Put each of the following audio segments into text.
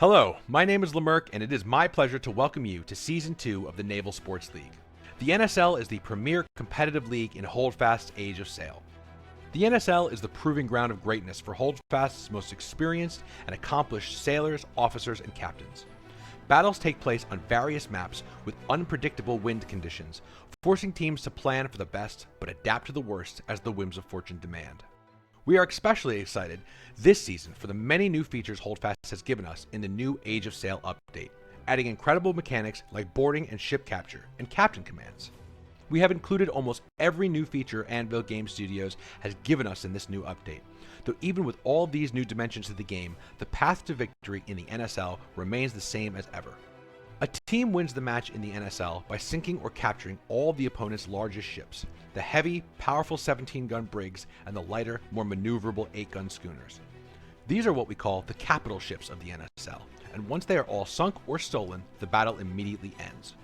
Hello, my name is Lemerck, and it is my pleasure to welcome you to Season 2 of the Naval Sports League. The NSL is the premier competitive league in Holdfast's Age of Sail. The NSL is the proving ground of greatness for Holdfast's most experienced and accomplished sailors, officers, and captains. Battles take place on various maps with unpredictable wind conditions, forcing teams to plan for the best but adapt to the worst as the whims of fortune demand. We are especially excited this season for the many new features Holdfast has given us in the new Age of Sail update, adding incredible mechanics like boarding and ship capture and captain commands. We have included almost every new feature Anvil Game Studios has given us in this new update, though even with all these new dimensions to the game, the path to victory in the NSL remains the same as ever. A team wins the match in the NSL by sinking or capturing all the opponent's largest ships, the heavy, powerful 17-gun brigs and the lighter, more maneuverable 8-gun schooners. These are what we call the capital ships of the NSL, and once they are all sunk or stolen, the battle immediately ends.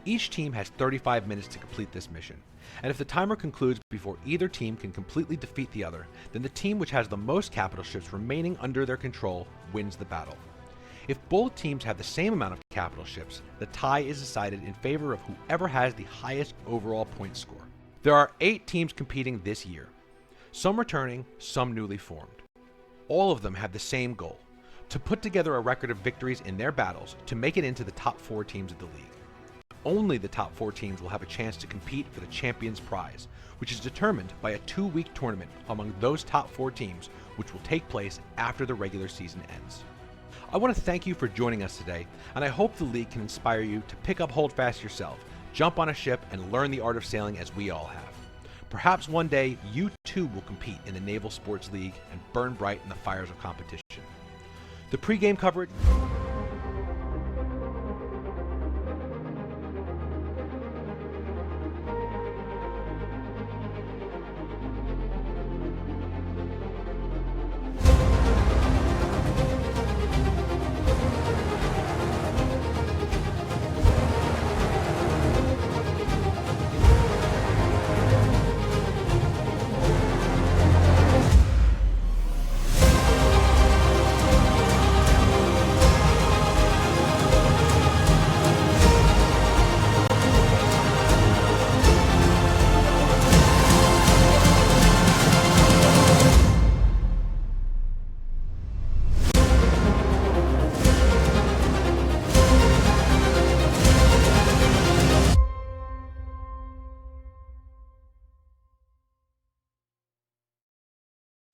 Each team has 35 minutes to complete this mission, and if the timer concludes before either team can completely defeat the other, then the team which has the most capital ships remaining under their control wins the battle. If both teams have the same amount of capital ships, the tie is decided in favor of whoever has the highest overall point score. There are 8 teams competing this year, some returning, some newly formed. All of them have the same goal, to put together a record of victories in their battles to make it into the top 4 teams of the league. Only the top 4 teams will have a chance to compete for the Champions Prize, which is determined by a 2-week tournament among those top 4 teams, which will take place after the regular season ends. I want to thank you for joining us today, and I hope the league can inspire you to pick up Holdfast yourself, jump on a ship, and learn the art of sailing as we all have. Perhaps one day you too will compete in the Naval Sports League and burn bright in the fires of competition. The pre-game coverage...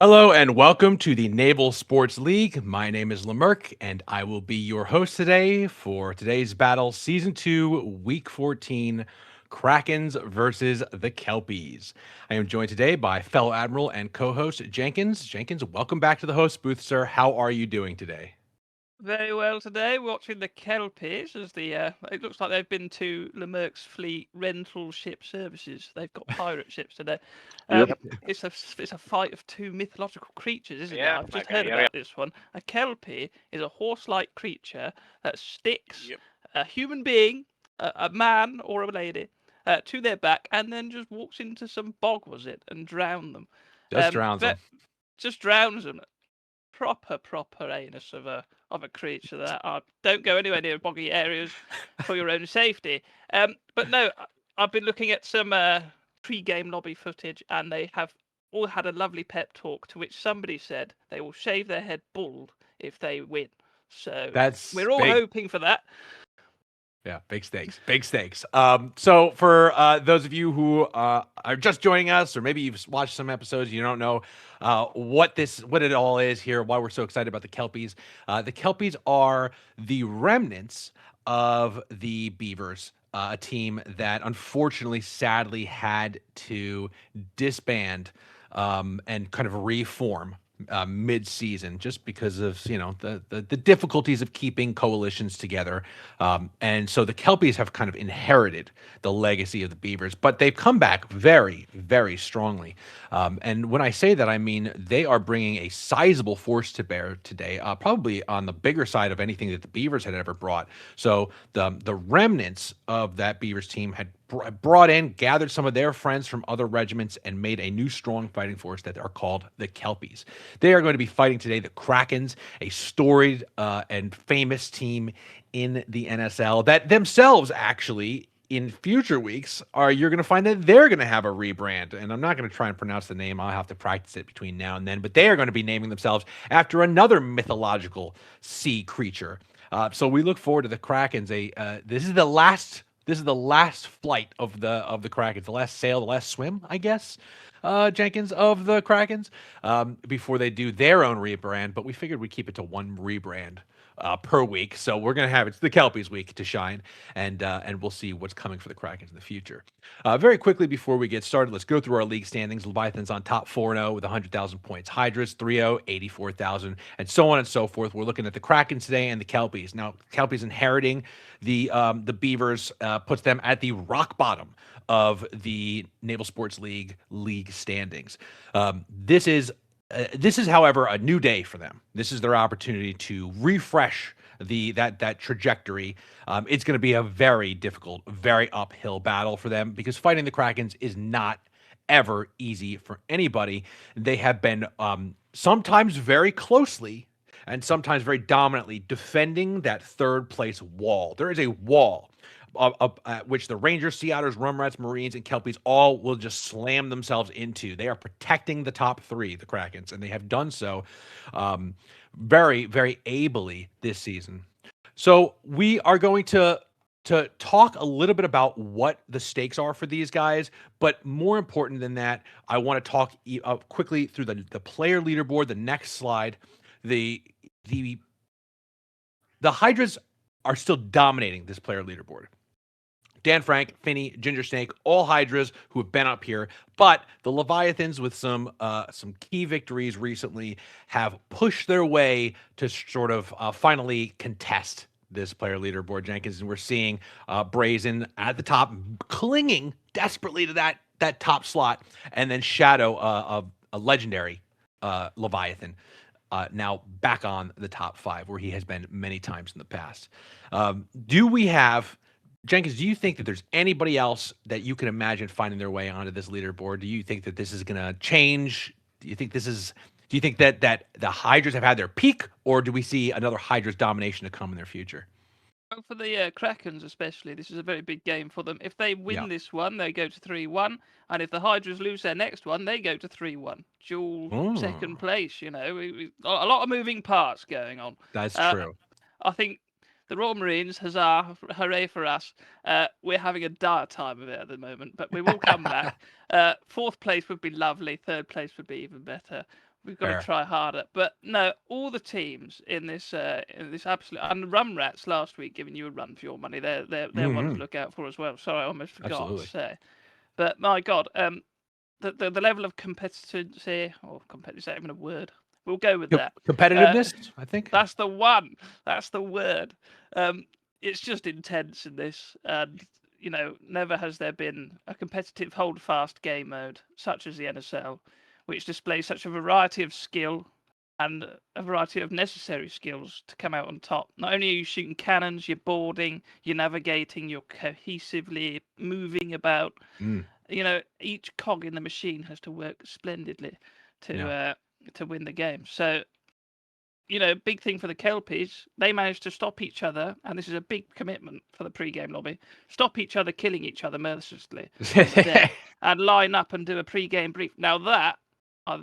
Hello and welcome to the Naval Sports League. My name is Lemerck and I will be your host today for today's battle, Season 2, Week 14, Krakens versus the Kelpies. I am joined today by fellow Admiral and co-host Jenkins. Jenkins, welcome back to the host booth, sir. How are you doing today? Very well today, watching the Kelpies as it looks like they've been to Lemerck's fleet rental ship services. They've got pirate ships today. It's a fight of 2 mythological creatures, isn't it? I've just heard about this one. A Kelpie is a horse-like creature that sticks a human being, a man or a lady, to their back and then just walks into some bog, and drown them. Just drowns them. Just drowns them. Proper anus of a creature that don't go anywhere near boggy areas for your own safety. But no, I've been looking at some pre-game lobby footage, and they have all had a lovely pep talk to which somebody said they will shave their head bald if they win. So we're all hoping for that. Yeah, big stakes. So for those of you who are just joining us, or maybe you've watched some episodes, you don't know what it all is here, why we're so excited about the Kelpies. The Kelpies are the remnants of the Beavers, a team that unfortunately, sadly, had to disband and kind of reform mid-season, just because of the difficulties of keeping coalitions together, and so the Kelpies have kind of inherited the legacy of the Beavers, but they've come back very, very strongly. And when I say that, I mean they are bringing a sizable force to bear today, probably on the bigger side of anything that the Beavers had ever brought. So the remnants of that Beavers team had brought in, gathered some of their friends from other regiments, and made a new strong fighting force that are called the Kelpies. They are going to be fighting today the Krakens, a storied and famous team in the NSL that themselves actually in future weeks you're going to find that they're going to have a rebrand. And I'm not going to try and pronounce the name. I'll have to practice it between now and then. But they are going to be naming themselves after another mythological sea creature. So we look forward to the Krakens. This is the last flight of the Krakens, the last sail, the last swim, I guess, Jenkins, of the Krakens, before they do their own rebrand. But we figured we'd keep it to one rebrand per week. So we're going to have it's the Kelpies week to shine, and we'll see what's coming for the Krakens in the future. Very quickly before we get started, let's go through our league standings. Leviathan's on top 4-0 with 100,000 points. Hydras 3-0, 84,000, and so on and so forth. We're looking at the Kraken today and the Kelpies. Now, Kelpies inheriting the Beavers puts them at the rock bottom of the Naval Sports League standings. This is, however, a new day for them. This is their opportunity to refresh that trajectory. It's going to be a very difficult, very uphill battle for them because fighting the Krakens is not ever easy for anybody. They have been sometimes very closely and sometimes very dominantly defending that third place wall. There is a wall which the Rangers, Sea Otters, Rum Rats, Marines, and Kelpies all will just slam themselves into. They are protecting the top three, the Krakens, and they have done so very, very ably this season. So we are going to talk a little bit about what the stakes are for these guys, but more important than that, I want to talk quickly through the player leaderboard. The next slide, the Hydras are still dominating this player leaderboard. Dan Frank, Finney, Ginger Snake, all Hydras who have been up here, but the Leviathans with some key victories recently have pushed their way to sort of finally contest this player leaderboard, Jenkins, and we're seeing Brazen at the top, clinging desperately to that top slot, and then Shadow, a legendary Leviathan, now back on the top 5, where he has been many times in the past. Do we have... Jenkins, do you think that there's anybody else that you can imagine finding their way onto this leaderboard? Do you think that this is going to change? Do you think that the Hydras have had their peak, or do we see another Hydras domination to come in their future? Well, for the Krakens especially, this is a very big game for them. If they win this one, they go to 3-1, and if the Hydras lose their next one, they go to 3-1. Dual second place, you know. A lot of moving parts going on. That's true. I think the Royal Marines, huzzah, hooray for us. We're having a dire time of it at the moment, but we will come back. 4th place would be lovely. 3rd place would be even better. We've got to try harder. But no, all the teams in this absolute... And Rum Rats last week giving you a run for your money. They're one to look out for as well. Sorry, I almost forgot to say. But my God, the level of competitivity... Oh, competitive, is that even a word? We'll go with that. Competitiveness, I think. That's the one. That's the word. It's just intense in this. And, you know, never has there been a competitive hold-fast game mode, such as the NSL, which displays such a variety of skill and a variety of necessary skills to come out on top. Not only are you shooting cannons, you're boarding, you're navigating, you're cohesively moving about. You know, each cog in the machine has to work splendidly to win the game. So, you know, big thing for the Kelpies, they managed to stop each other, and this is a big commitment for the pre-game lobby, stop each other killing each other mercilessly and line up and do a pre-game brief. Now that,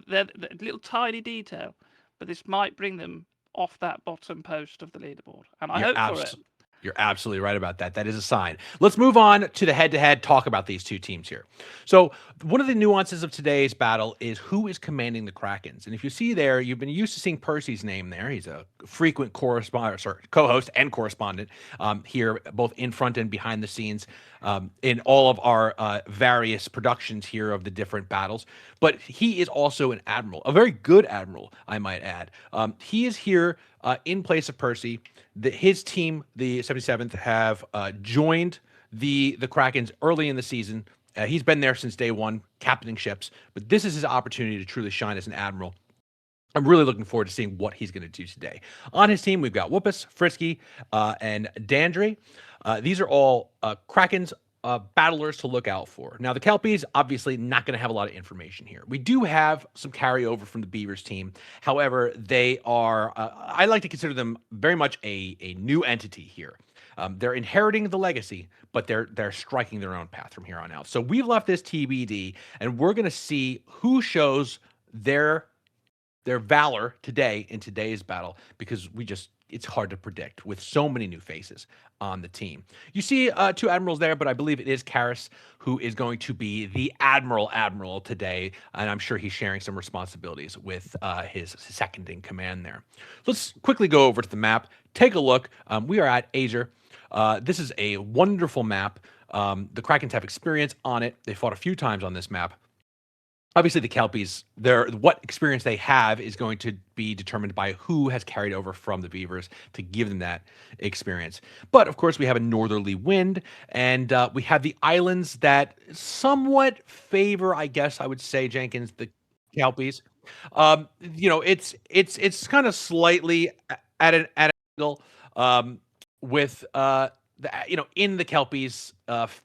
they're a little tiny detail, but this might bring them off that bottom post of the leaderboard, and I hope for it. You're absolutely right about that. That is a sign. Let's move on to the head-to-head talk about these two teams here. So one of the nuances of today's battle is who is commanding the Krakens. And if you see there, you've been used to seeing Percy's name there. He's a frequent co-host and correspondent here, both in front and behind the scenes in all of our various productions here of the different battles. But he is also an admiral, a very good admiral, I might add. He is here in place of Percy. His team, the 77th, have joined the Krakens early in the season. He's been there since day one, captaining ships. But this is his opportunity to truly shine as an admiral. I'm really looking forward to seeing what he's going to do today. On his team, we've got Whoopus, Frisky, and Dandre. These are all Krakens battlers to look out for. Now, the Kelpies, obviously not going to have a lot of information here. We do have some carryover from the Beavers team. However, they are, I like to consider them very much a new entity here. They're inheriting the legacy, but they're striking their own path from here on out. So we've left this TBD, and we're going to see who shows their valor today in today's battle, because it's hard to predict with so many new faces on the team. You see two admirals there, but I believe it is Karis who is going to be the admiral today, and I'm sure he's sharing some responsibilities with his second in command there. Let's quickly go over to the map, take a look. We are at Asia. This is a wonderful map. The Krakens have experience on it. They fought a few times on this map. Obviously, the Kelpies, what experience they have is going to be determined by who has carried over from the Beavers to give them that experience. But, of course, we have a northerly wind, and we have the islands that somewhat favor, I guess I would say, Jenkins, the Kelpies. It's kind of slightly at an angle with in the Kelpies,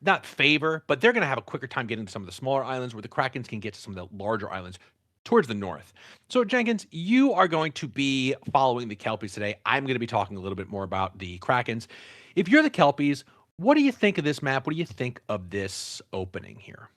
not favor, but they're going to have a quicker time getting to some of the smaller islands, where the Krakens can get to some of the larger islands towards the north. So, Jenkins, you are going to be following the Kelpies today. I'm going to be talking a little bit more about the Krakens. If you're the Kelpies, what do you think of this map? What do you think of this opening here?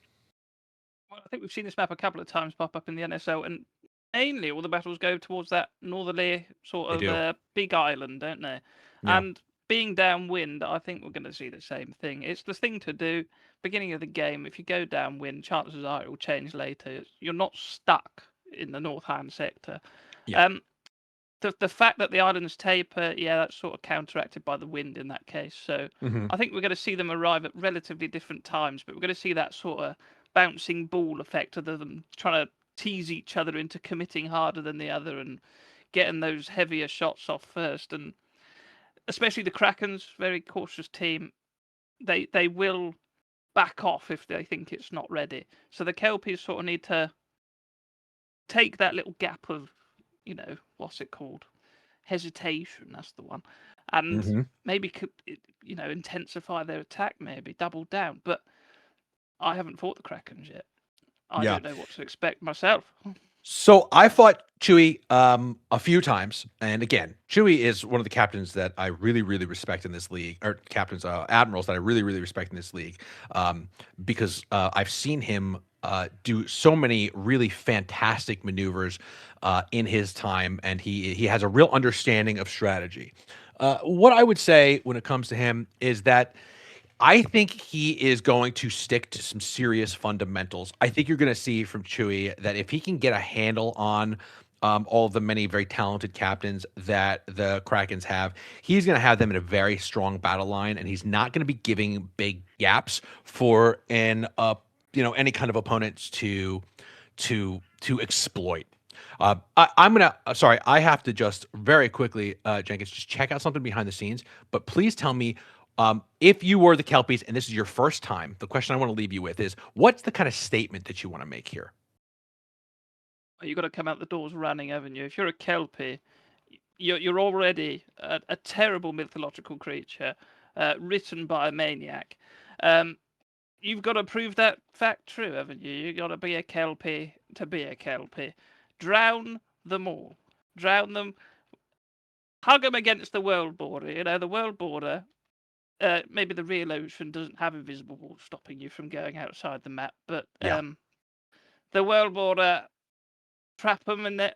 Well, I think we've seen this map a couple of times pop up in the NSL, and mainly all the battles go towards that northerly sort of big island, don't they? Yeah. And being downwind, I think we're going to see the same thing. It's the thing to do. Beginning of the game, if you go downwind, chances are it will change later. You're not stuck in the north hand sector. Yeah. The fact that the islands taper, that's sort of counteracted by the wind in that case. So I think we're going to see them arrive at relatively different times, but we're going to see that sort of bouncing ball effect of them trying to tease each other into committing harder than the other and getting those heavier shots off first. And especially the Krakens, very cautious team, they will back off if they think it's not ready. So the Kelpies sort of need to take that little gap of, what's it called? Hesitation, that's the one. And maybe, intensify their attack, maybe double down. But I haven't fought the Krakens yet. I don't know what to expect myself. So I fought Chewie a few times, and again, Chewie is one of the captains that I really, really respect in this league, or admirals that I really, really respect in this league, because I've seen him do so many really fantastic maneuvers in his time, and he has a real understanding of strategy. What I would say when it comes to him is that I think he is going to stick to some serious fundamentals. I think you're going to see from Chewie that if he can get a handle on all of the many very talented captains that the Krakens have, he's going to have them in a very strong battle line, and he's not going to be giving big gaps for any kind of opponents to exploit. I have to just very quickly, Jenkins, just check out something behind the scenes, but please tell me, if you were the Kelpies and this is your first time, the question I want to leave you with is, what's the kind of statement that you want to make here? You've got to come out the doors running, haven't you? If you're a Kelpie, you're already a terrible mythological creature, written by a maniac. You've got to prove that fact true, haven't you? You've got to be a Kelpie to be a Kelpie. Drown them all. Drown them. Hug them against the world border. The world border... maybe the real ocean doesn't have invisible walls stopping you from going outside the map, but the world border, trap them in it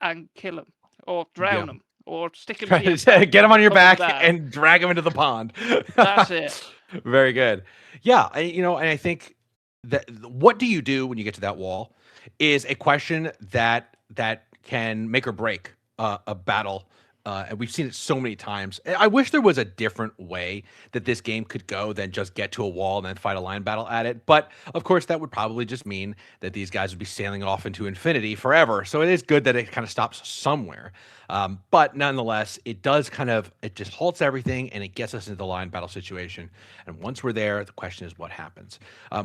and kill them, or drown them, or stick them to your back, get them on your back and drag them into the pond. That's it. Very good. Yeah, and I think that what do you do when you get to that wall is a question that can make or break a battle. And we've seen it so many times. I wish there was a different way that this game could go than just get to a wall and then fight a line battle at it. But, of course, that would probably just mean that these guys would be sailing off into infinity forever. So it is good that it kind of stops somewhere. But nonetheless, it just halts everything, and it gets us into the line battle situation. And once we're there, the question is what happens.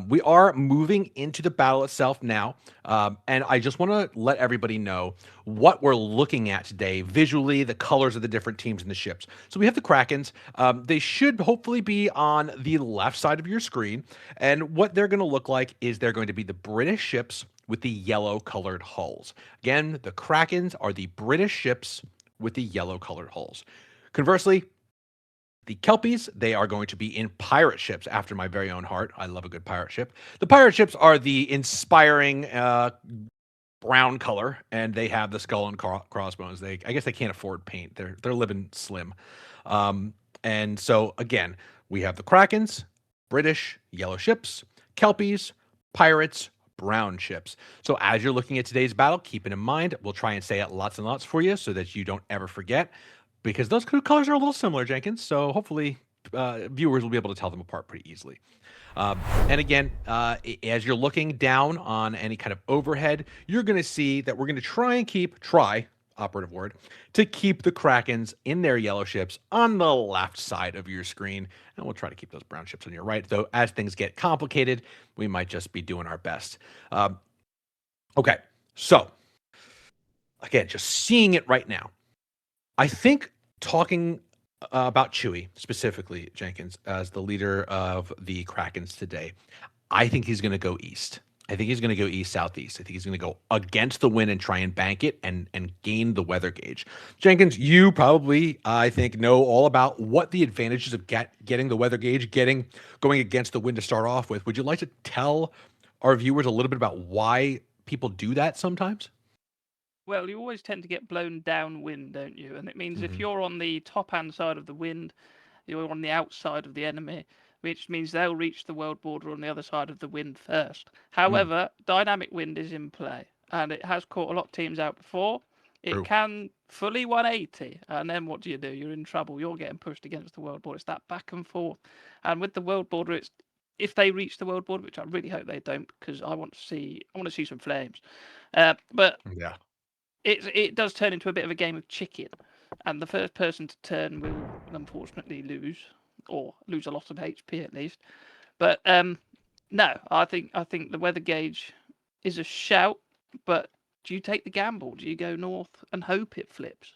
We are moving into the battle itself now. And I just want to let everybody know what we're looking at today. Visually, the colors of the different teams and the ships. So we have the Krakens. They should hopefully be on the left side of your screen. And what they're going to look like is they're going to be the British ships with the yellow colored hulls. Again, the Krakens are the British ships with the yellow colored hulls. Conversely, the Kelpies, they are going to be in pirate ships after my very own heart. I love a good pirate ship. The pirate ships are the inspiring brown color, and they have the skull and crossbones. I guess they can't afford paint. They're living slim. And so again, we have the Krakens, British, yellow ships, Kelpies, pirates, brown ships. So as you're looking at today's battle, keep it in mind. We'll try and say it lots and lots for you so that you don't ever forget, because those colors are a little similar, Jenkins. So hopefully viewers will be able to tell them apart pretty easily. And again, as you're looking down on any kind of overhead, you're going to see that we're going to try, operative word, to keep the Krakens in their yellow ships on the left side of your screen. And we'll try to keep those brown ships on your right. Though as things get complicated, we might just be doing our best. Okay, so again, just seeing it right now. I think talking about Chewie specifically, Jenkins, as the leader of the Krakens today, I think he's going to go east. I think he's going to go east-southeast. I think he's going to go against the wind and try and bank it and gain the weather gauge. Jenkins, you probably, I think, know all about what the advantages of getting the weather gauge, going against the wind to start off with. Would you like to tell our viewers a little bit about why people do that sometimes? Well, you always tend to get blown downwind, don't you? And it means if you're on the top-hand side of the wind, you're on the outside of the enemy, which means they'll reach the world border on the other side of the wind first. However, dynamic wind is in play, and it has caught a lot of teams out before. It can fully 180, and then what do? You're in trouble. You're getting pushed against the world border. It's that back and forth. And with the world border, it's if they reach the world border, which I really hope they don't, because I want to see some flames. But Yeah. it does turn into a bit of a game of chicken, and the first person to turn will unfortunately lose, or lose a lot of HP at least. But no, I think the weather gauge is a shout. But do you take the gamble? Do you go north and hope it flips?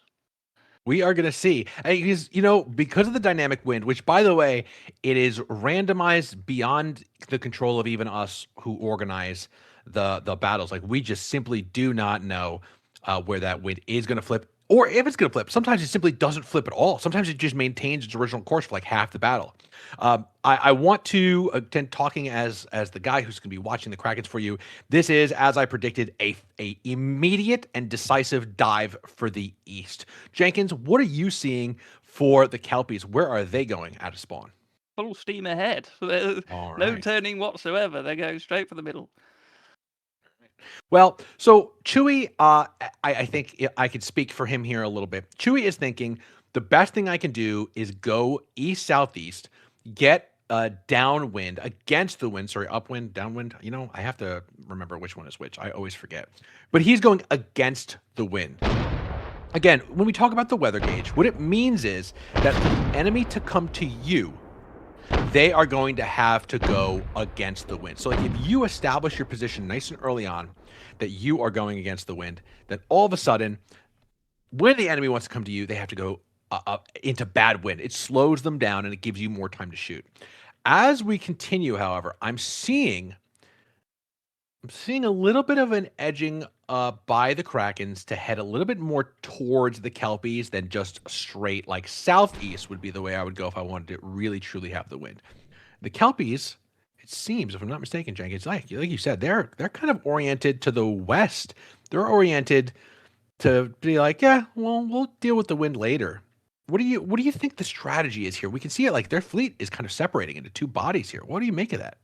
We are going to see. Because, because of the dynamic wind, which, by the way, it is randomized beyond the control of even us who organize the battles. Like, we just simply do not know where that wind is going to flip, or if it's going to flip. Sometimes it simply doesn't flip at all. Sometimes it just maintains its original course for like half the battle. I want to attend talking as the guy who's going to be watching the Krakens for you. This is, as I predicted, a immediate and decisive dive for the east. Jenkins, what are you seeing for the Kelpies? Where are they going out of spawn? Full steam ahead. No turning whatsoever. They're going straight for the middle. Well, so Chewie, I think I could speak for him here a little bit. Chewie is thinking the best thing I can do is go east-southeast, get downwind against the wind. Sorry, upwind, downwind. I have to remember which one is which. I always forget. But he's going against the wind. Again, when we talk about the weather gauge, what it means is that for the enemy to come to you, they are going to have to go against the wind. So like if you establish your position nice and early on that you are going against the wind, then all of a sudden, when the enemy wants to come to you, they have to go into bad wind. It slows them down and it gives you more time to shoot. As we continue, however, I'm seeing a little bit of an edging by the Krakens to head a little bit more towards the Kelpies than just straight, like southeast would be the way I would go if I wanted to really truly have the wind. The Kelpies, it seems, if I'm not mistaken, Jenkins, like you said, they're kind of oriented to the west. They're oriented to be like, yeah, well, we'll deal with the wind later. What do you think the strategy is here? We can see it like their fleet is kind of separating into two bodies here. What do you make of that?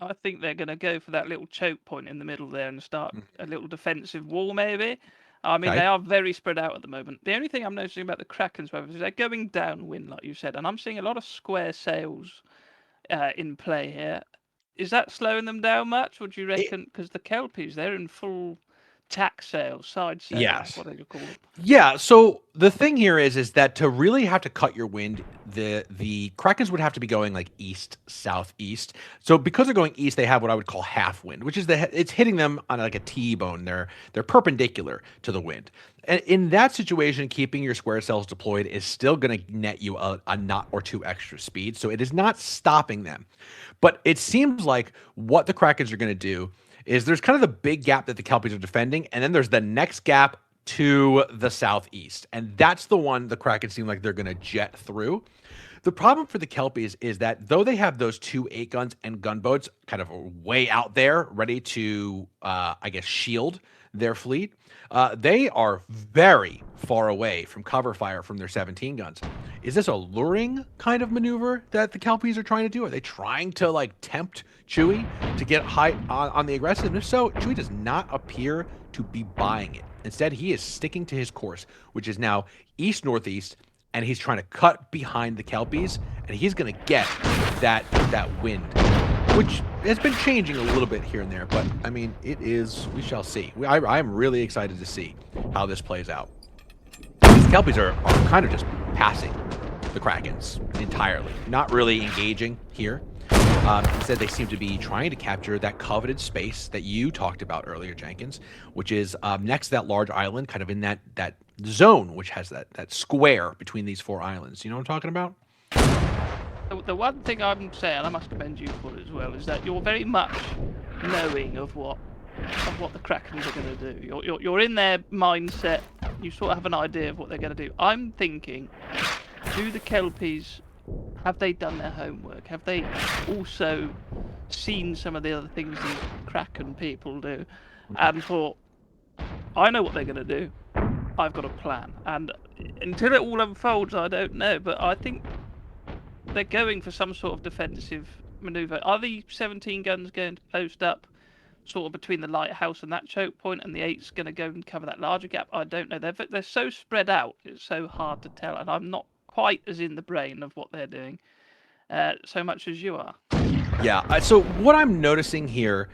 I think they're going to go for that little choke point in the middle there and start a little defensive wall, maybe. I mean, they are very spread out at the moment. The only thing I'm noticing about the Krakens, however, is they're going downwind, like you said, and I'm seeing a lot of square sails in play here. Is that slowing them down much, or do you reckon? Because the Kelpies, they're in full tack sails, side sails, Yes. what do you call them? Yeah, so the thing here is that to really have to cut your wind, the Krakens would have to be going like east, southeast. So because they're going east, they have what I would call half wind, which is it's hitting them on like a T-bone. They're perpendicular to the wind. And in that situation, keeping your square sails deployed is still going to net you a knot or two extra speed. So it is not stopping them. But it seems like what the Krakens are going to do is there's kind of the big gap that the Kelpies are defending, and then there's the next gap to the southeast. And that's the one the Kraken seem like they're going to jet through. The problem for the Kelpies is that though they have those 2 8 guns and gunboats kind of way out there ready to, I guess, shield their fleet, they are very far away from cover fire from their 17 guns. Is this a luring kind of maneuver that the Kelpies are trying to do? Are they trying to like tempt Chewie to get high on the aggressive? And if so, Chewie does not appear to be buying it. Instead, he is sticking to his course, which is now east-northeast, and he's trying to cut behind the Kelpies, and he's going to get that wind, which has been changing a little bit here and there, but I mean, it is, we shall see. I'm really excited to see how this plays out. These Kelpies are kind of just passing the Krakens entirely, not really engaging here. Instead, they seem to be trying to capture that coveted space that you talked about earlier, Jenkins, which is next to that large island, kind of in that zone, which has that square between these 4 islands. You know what I'm talking about? The one thing I'm saying, I must commend you for as well, is that you're very much knowing of what the Krakens are going to do. You're in their mindset. You sort of have an idea of what they're going to do. I'm thinking, do the Kelpies, have they done their homework? Have they also seen some of the other things these Kraken people do and thought, I know what they're going to do. I've got a plan. And until it all unfolds, I don't know. But I think they're going for some sort of defensive maneuver. Are the 17 guns going to post up sort of between the lighthouse and that choke point, and the 8's going to go and cover that larger gap? I don't know. They're so spread out. It's so hard to tell. And I'm not quite as in the brain of what they're doing so much as you are. Yeah. So what I'm noticing here,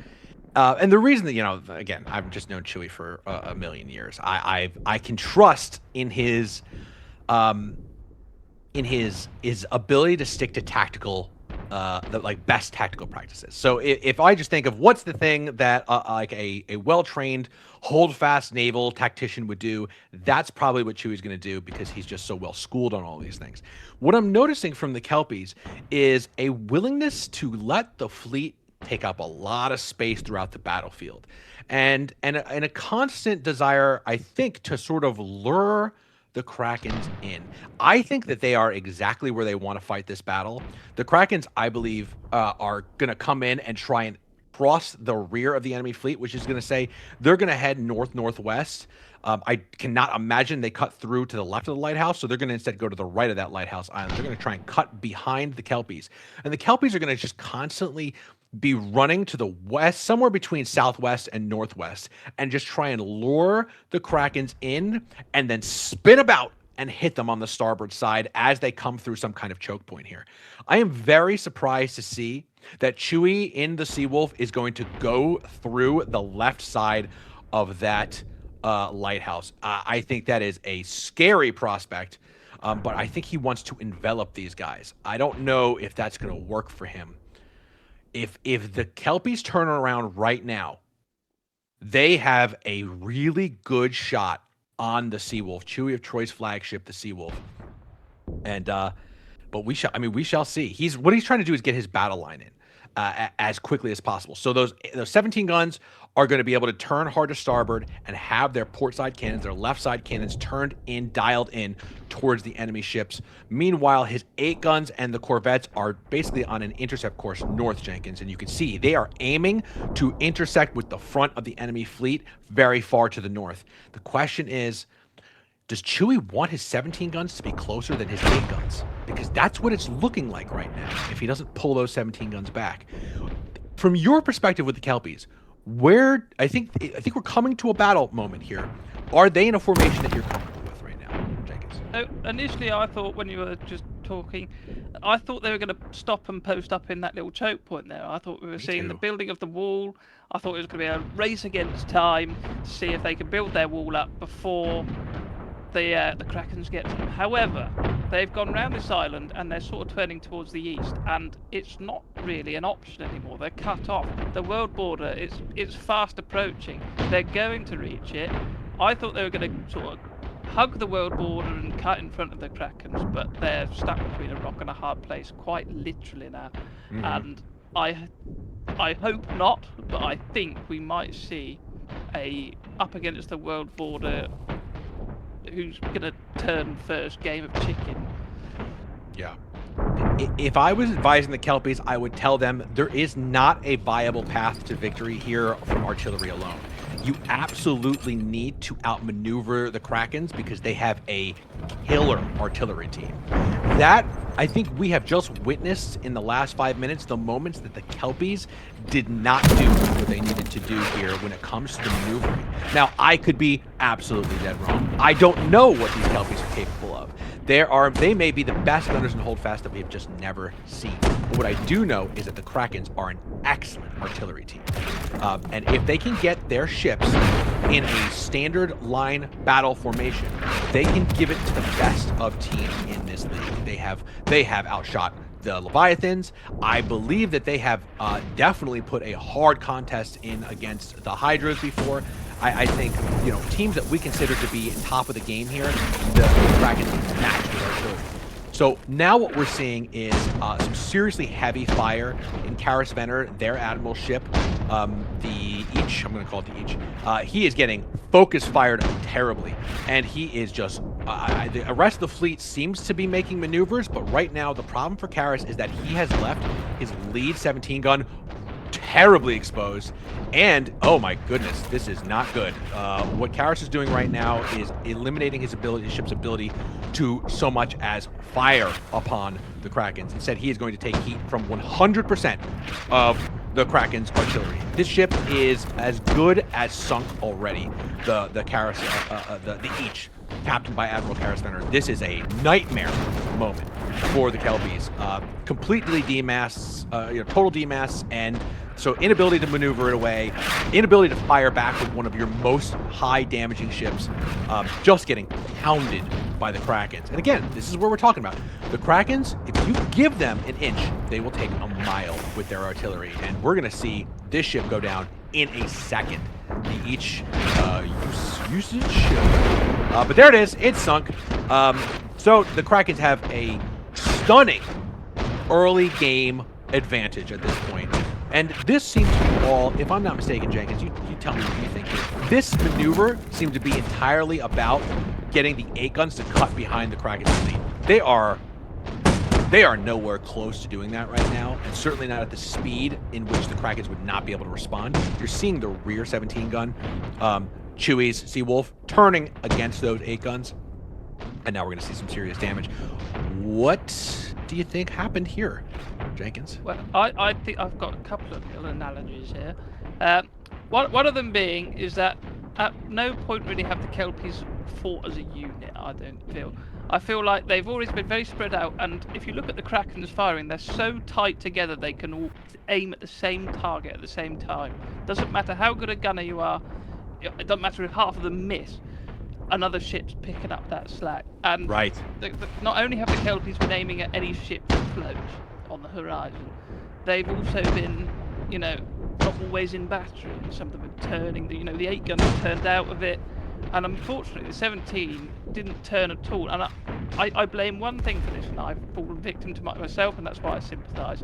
and the reason that, you know, again, I've just known Chewie for a million years. I can trust in his ability to stick to tactical, best tactical practices. So if I just think of what's the thing that like a well-trained, hold-fast naval tactician would do, that's probably what Chewie's going to do because he's just so well schooled on all these things. What I'm noticing from the Kelpies is a willingness to let the fleet take up a lot of space throughout the battlefield, and a constant desire, I think, to sort of lure the Krakens in. I think that they are exactly where they want to fight this battle. The Krakens, I believe, are going to come in and try and cross the rear of the enemy fleet, which is going to say they're going to head north-northwest. I cannot imagine they cut through to the left of the lighthouse, so they're going to instead go to the right of that lighthouse island. They're going to try and cut behind the Kelpies. And the Kelpies are going to just constantly be running to the west, somewhere between southwest and northwest, and just try and lure the Krakens in and then spin about and hit them on the starboard side as they come through some kind of choke point here. I am very surprised to see that Chewie in the Seawolf is going to go through the left side of that lighthouse. I think that is a scary prospect, but I think he wants to envelop these guys. I don't know if that's going to work for him. If the Kelpies turn around right now, they have a really good shot on the Seawolf, Chewie of Troy's flagship, the Seawolf. And but we shall see. What he's trying to do is get his battle line in as quickly as possible. So those 17 guns are going to be able to turn hard to starboard and have their port side cannons, their left side cannons turned in, dialed in towards the enemy ships. Meanwhile, his 8 guns and the corvettes are basically on an intercept course north, Jenkins, and you can see they are aiming to intersect with the front of the enemy fleet very far to the north. The question is, does Chewie want his 17 guns to be closer than his 8 guns? Because that's what it's looking like right now if he doesn't pull those 17 guns back. From your perspective with the Kelpies, where I think we're coming to a battle moment here. Are they in a formation that you're comfortable with right now, Jenkins? So initially, I thought when you were just talking. I thought they were going to stop and post up in that little choke point there. I thought we were seeing the building of the wall. I thought it was going to be a race against time to see if they could build their wall up before the Krakens get to them. However, they've gone round this island and they're sort of turning towards the east, and it's not really an option anymore. They're cut off. The world border, it's fast approaching. They're going to reach it. I thought they were going to sort of hug the world border and cut in front of the Krakens, but they're stuck between a rock and a hard place, quite literally now. And I hope not, but I think we might see a up against the world border who's gonna turn first game of chicken. Yeah. If I was advising the Kelpies, I would tell them there is not a viable path to victory here from artillery alone. You absolutely need to outmaneuver the Krakens because they have a killer artillery team. That, I think we have just witnessed in the last 5 minutes, the moments that the Kelpies did not do what they needed to do here when it comes to the maneuvering. Now, I could be absolutely dead wrong. I don't know what these Kelpies are capable of. They may be the best gunners in Holdfast that we have just never seen. But what I do know is that the Krakens are an excellent artillery team. And if they can get their ships in a standard line battle formation, they can give it to the best of teams in this league. They have outshot the Leviathans. I believe that they have definitely put a hard contest in against the Hydras before. I think, teams that we consider to be top of the game here, the Krakens match with artillery. So now what we're seeing is some seriously heavy fire in Karis Venner, their admiral ship, the Each. I'm going to call it the Each. He is getting focus fired terribly, and he is just. The rest of the fleet seems to be making maneuvers, but right now the problem for Karis is that he has left his lead 17 gun terribly exposed, and oh my goodness, this is not good. What Karis is doing right now is eliminating his ship's ability to so much as fire upon the Krakens. Instead, he is going to take heat from 100% of the Kraken's artillery. This ship is as good as sunk already. The Karis, the Each, captained by Admiral Karis Venner. This is a nightmare moment for the Kelpies. Completely demasts, total demasts, and so inability to maneuver it away, inability to fire back with one of your most high damaging ships, just getting pounded by the Krakens. And again, this is where we're talking about. The Krakens, if you give them an inch, they will take a mile with their artillery. And we're going to see this ship go down in a second. The Each usage. But there it is. It's sunk. So the Krakens have a stunning early game advantage at this point. And this seems to be all, if I'm not mistaken, Jenkins, you tell me what you think here. This maneuver seemed to be entirely about getting the 8 guns to cut behind the Kraken's fleet. They are nowhere close to doing that right now, and certainly not at the speed in which the Krakens would not be able to respond. You're seeing the rear 17 gun, Chewie's Seawolf, turning against those 8 guns, and now we're going to see some serious damage. What do you think happened here, Jenkins? Well, I think I've got a couple of little analogies here. One of them being is that at no point really have the Kelpies fought as a unit, I don't feel. I feel like they've always been very spread out, and if you look at the Krakens firing, they're so tight together they can all aim at the same target at the same time. Doesn't matter how good a gunner you are, it doesn't matter if half of them miss, another ship's picking up that slack. And right. Not only have the Kelpies been aiming at any ship that floats on the horizon, they've also been, not always in battery. Some of them are turning, the 8 guns turned out of it. And unfortunately, the 17 didn't turn at all. And I blame one thing for this, and I've fallen victim to myself, and that's why I sympathise.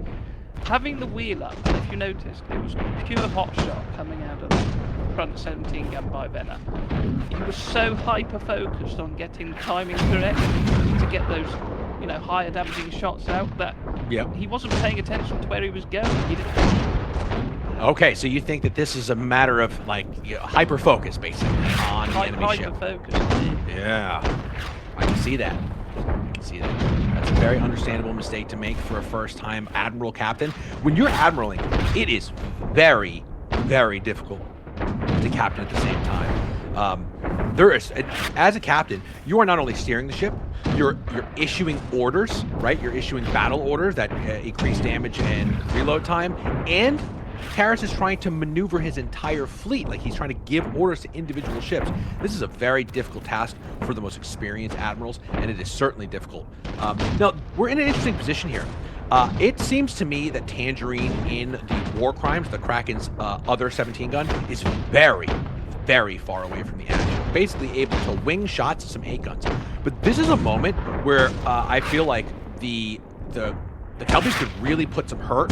Having the wheel up, and if you noticed, it was pure hot shot coming out of the front 17 gun by Venner. He was so hyper-focused on getting the timing correct to get those, higher damaging shots out that he wasn't paying attention to where he was going. He didn't. Okay, so you think that this is a matter of hyper focus, basically, on the enemy ship? Hyper focus. Yeah, I can see that. That's a very understandable mistake to make for a first-time admiral captain. When you're admiraling, it is very, very difficult to captain at the same time. there is, as a captain, you are not only steering the ship, you're issuing orders, right? You're issuing battle orders that increase damage and reload time, and Karras is trying to maneuver his entire fleet. Like, he's trying to give orders to individual ships. This is a very difficult task for the most experienced admirals, and it is certainly difficult. Now, we're in an interesting position here. It seems to me that Tangerine in the War Crimes, the Kraken's other 17-gun, is very, very far away from the action. Basically able to wing shots at some 8-guns. But this is a moment where I feel like the Kelpies could really put some hurt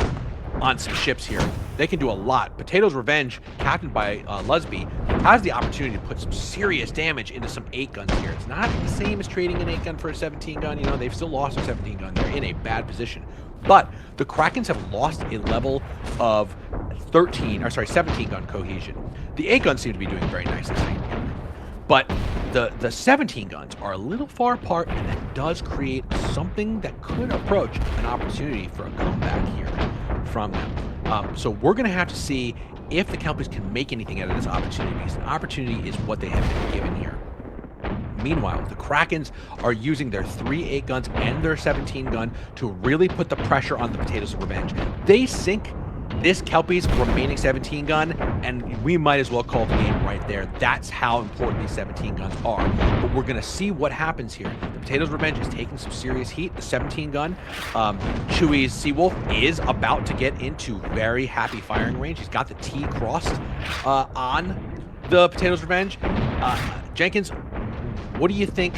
on some ships here. They can do a lot. Potato's Revenge, captained by Lusby, has the opportunity to put some serious damage into some 8-guns here. It's not the same as trading an 8-gun for a 17-gun. You know, they've still lost a 17-gun. They're in a bad position. But the Krakens have lost a level of 17-gun cohesion. The 8-guns seem to be doing very nicely staying together. But the 17 guns are a little far apart, and that does create something that could approach an opportunity for a comeback here from them. So we're going to have to see if the Kelpies can make anything out of this opportunity, because an opportunity is what they have been given here. Meanwhile, the Krakens are using their 3 8-guns and their 17-gun to really put the pressure on the Potatoes of Revenge. They sink this Kelpie's remaining 17-gun, and we might as well call the game right there. That's how important these 17-guns are. But we're going to see what happens here. The Potatoes Revenge is taking some serious heat. The 17-gun, Chewie's Seawolf, is about to get into very happy firing range. He's got the T crossed on the Potatoes Revenge. Jenkins, what do you think?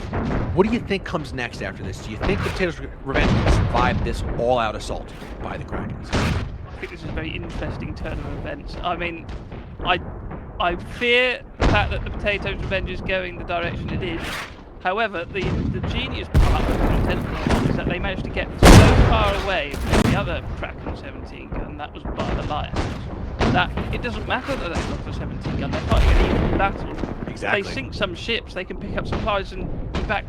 What do you think comes next after this? Do you think the Potatoes Revenge can survive this all-out assault by the Krakens? I think this is a very interesting turn of events. I mean, I fear the fact that the Potatoes Revenge is going the direction it is. However, the genius part of the content is that they managed to get so far away from the other Kraken 17-gun, that was by the Lighthouse, that it doesn't matter that they've got the 17-gun, they're fighting an even battle. Exactly. They sink some ships, they can pick up supplies and be back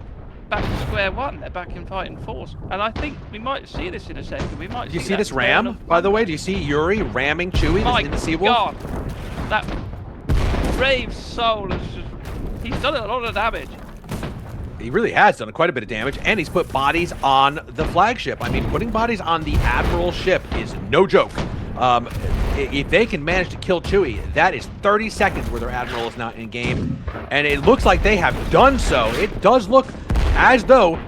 to square one. They're back in fighting force, and I think we might see this in a second. We might. Do you see this ram, by the way? Do you see Yuri ramming Chewie in the Seawolf? God, that brave soul has just—he's done a lot of damage. He really has done quite a bit of damage, and he's put bodies on the flagship. I mean, putting bodies on the Admiral ship is no joke. If they can manage to kill Chewie, that is 30 seconds where their Admiral is not in game, and it looks like they have done so. It does look as though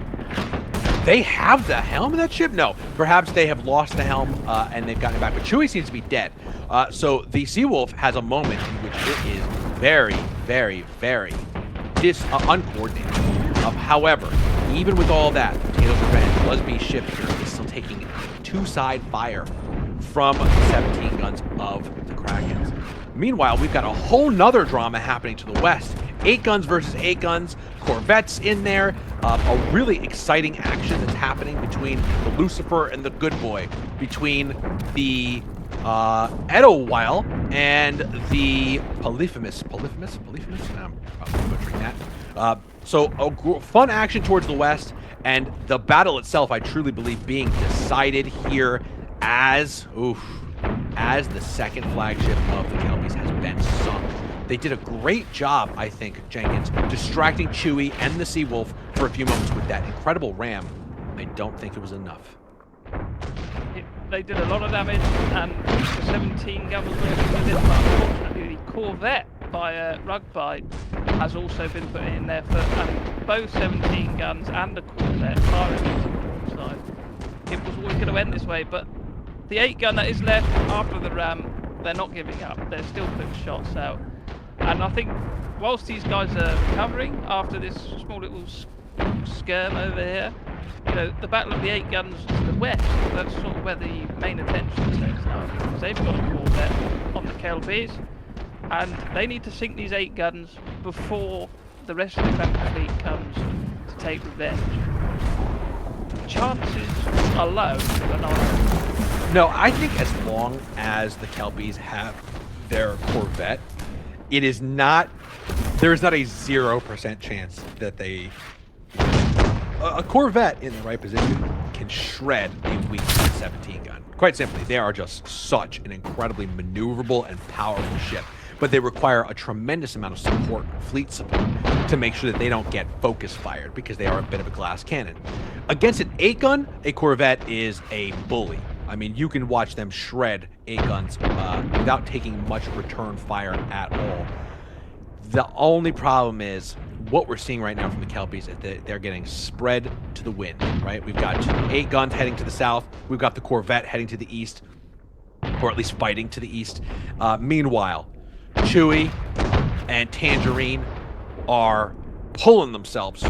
they have the helm of that ship. No, perhaps they have lost the helm and they've gotten it back, but Chewie seems to be dead. So the Seawolf has a moment in which it is very, very, very uncoordinated. However, even with all that, Potatoes Revenge, Lusby's ship here is still taking 2-side fire from the 17 guns of the Krakens. Meanwhile, we've got a whole nother drama happening to the west. 8 guns versus 8 guns, Corvettes in there, a really exciting action that's happening between the Lucifer and the Good Boy, between the Etowyle and the Polyphemus. Polyphemus? No, I'm probably butchering that. So a fun action towards the west, and the battle itself, I truly believe, being decided here as the second flagship of the Kelpies has been sunk. They did a great job, I think, Jenkins, distracting Chewie and the Seawolf for a few moments with that incredible ram. I don't think it was enough. They did a lot of damage, and the 17 gun was working with it, but unfortunately the Corvette by Rugbite has also been put in there for, and both 17 guns and the Corvette are in the side. It was always going to end this way, but the 8 gun that is left after the ram, they're not giving up. They're still putting shots out. And I think whilst these guys are recovering after this small little skirm over here, you know, the battle of the 8 guns to the west, that's sort of where the main attention is now, because they've got a Corvette on the Kelpies, and they need to sink these 8 guns before the rest of the Kraken fleet comes to take revenge. Chances are low, but not. No, I think as long as the Kelpies have their Corvette, it is not, there is not a 0% chance that they, a Corvette in the right position can shred a weak 17 gun. Quite simply, they are just such an incredibly maneuverable and powerful ship. but they require a tremendous amount of support, fleet support, to make sure that they don't get focus fired because they are a bit of a glass cannon. Against an 8-gun, a Corvette is a bully. I mean, you can watch them shred 8-guns without taking much return fire at all. The only problem is what we're seeing right now from the Kelpies is that they're getting spread to the wind, right? We've got 8-guns heading to the south. We've got the Corvette heading to the east, or at least fighting to the east. Meanwhile, Chewie and Tangerine are pulling themselves,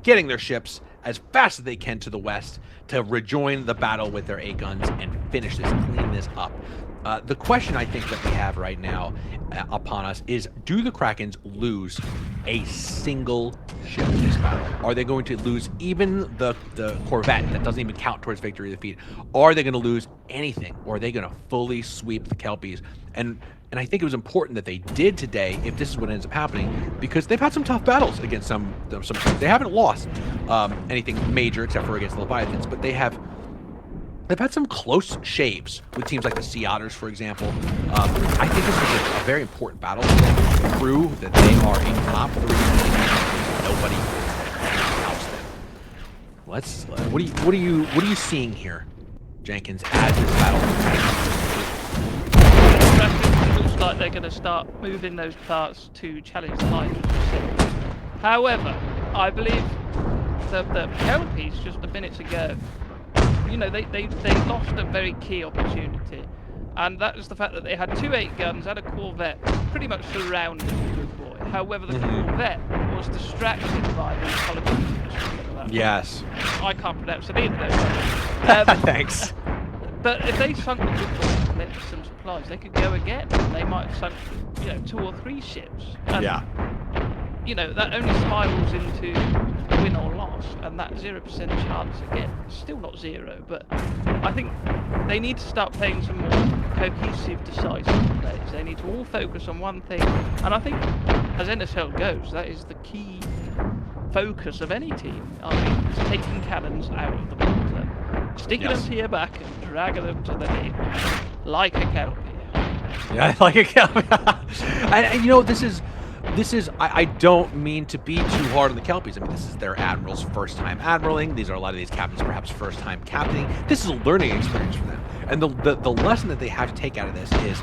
getting their ships as fast as they can to the west to rejoin the battle with their 8-guns and finish this, clean this up. The question I think that we have right now upon us is, do the Krakens lose a single ship in this battle? Are they going to lose even the Corvette that doesn't even count towards victory or defeat? Are they going to lose anything? Or are they going to fully sweep the Kelpies? And I think it was important that they did today, if this is what ends up happening, because they've had some tough battles against some teams. They haven't lost anything major except for against the Leviathans, but they've had some close shaves with teams like the Sea Otters, for example. I think this is a very important battle for them to prove that they are a top 3 team. Nobody helps them. What are you seeing here, Jenkins, as this battle? It looks like they're going to start moving those parts to challenge the Hydras. However, I believe the Kelpies just a minute ago, you know, they lost a very key opportunity, and that was the fact that they had 2 8-guns and a Corvette pretty much surrounding the good boy. However, the Corvette was distracted by the Kelpies. Yes. I can't pronounce it either. Thanks. But if they sunk the good boy and collected some supplies, they could go again. They might have sunk, 2 or 3 ships. And, yeah. That only spirals into win or loss, and that 0% chance, again, still not 0, but I think they need to start playing some more cohesive, decisive plays. They need to all focus on one thing, and I think, as NSL goes, that is the key focus of any team. I mean, it's taking cannons out of the water, sticking them to your back, and dragging them to the head, like a Kelpie. Yeah, like a Kelpie. And this is, I don't mean to be too hard on the Kelpies. I mean, this is their admiral's first time admiraling. These are a lot of these captains perhaps first time captaining. This is a learning experience for them. And the lesson that they have to take out of this is,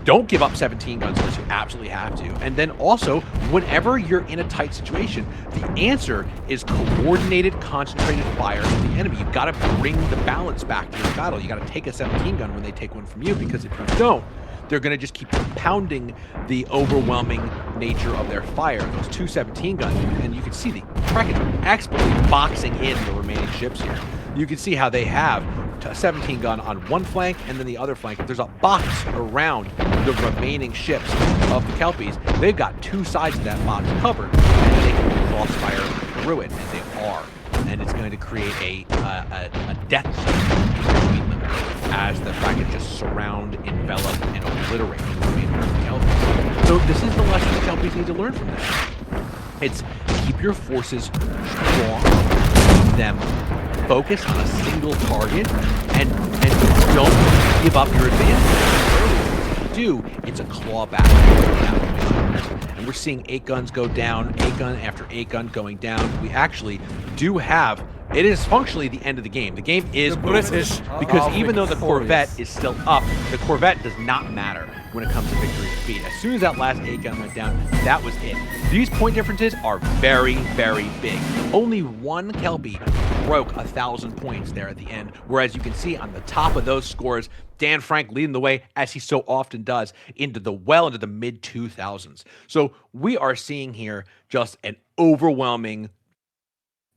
don't give up 17 guns unless you absolutely have to. And then also, whenever you're in a tight situation, the answer is coordinated, concentrated fire of the enemy. You've got to bring the balance back to your battle. You got to take a 17 gun when they take one from you, because if you don't, they're going to just keep pounding the overwhelming nature of their fire. Those 2 17 guns, and you can see the Kraken expertly boxing in the remaining ships here. You can see how they have a 17 gun on one flank, and then the other flank, there's a box around the remaining ships of the Kelpies. They've got 2 sides of that box covered, and they can crossfire through it, and they are. And it's going to create a death zone between them as the Kraken just surround, envelop, and obliterate the remainder of the Kelpies. So this is the lesson the Kelpies need to learn from this. It's keep your forces strong, keep them focused on a single target, and don't give up your advantage. If you do, it's a clawback. And we're seeing 8-guns go down, 8-gun after 8-gun going down. We actually do have, it is functionally the end of the game. The game is British, because even though the Corvette is still up, the Corvette does not matter when it comes to victory and defeat. As soon as that last 8-gun went down, that was it. These point differences are very, very big. Only one Kelpie broke 1,000 points there at the end, whereas you can see on the top of those scores, Dan Frank leading the way, as he so often does, into the mid-2000s. So we are seeing here just an overwhelming,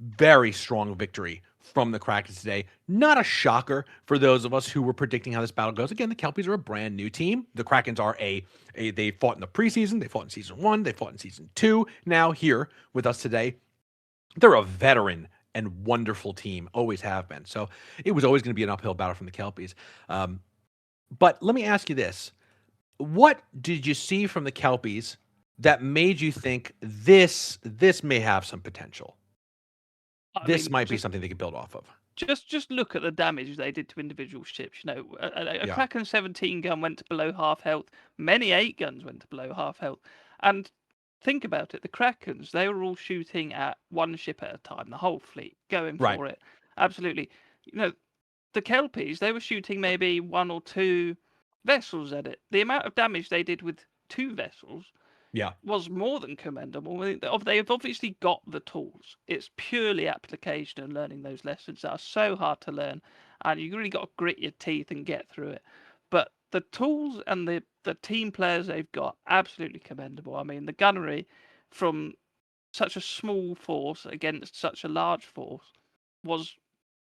very strong victory from the Kraken today. Not a shocker for those of us who were predicting how this battle goes. Again, the Kelpies are a brand new team. The Krakens are they fought in the preseason, they fought in season 1, they fought in season 2. Now here with us today, they're a veteran and wonderful team, always have been. So it was always going to be an uphill battle from the Kelpies. But let me ask you this. What did you see from the Kelpies that made you think this may have some potential? this might be something they could build off of. Just look at the damage they did to individual ships. You know, a Yeah. Kraken 17 gun went to below half health. Many 8 guns went to below half health. And think about it, the Krakens, they were all shooting at one ship at a time, the whole fleet, going Right. for it. Absolutely. You know, the Kelpies, they were shooting maybe 1 or 2 vessels at it. The amount of damage they did with 2 vessels Yeah. was more than commendable. They've obviously got the tools. It's purely application and learning those lessons that are so hard to learn, and you really got to grit your teeth and get through it. But the tools and the team players they've got, absolutely commendable. I mean, the gunnery from such a small force against such a large force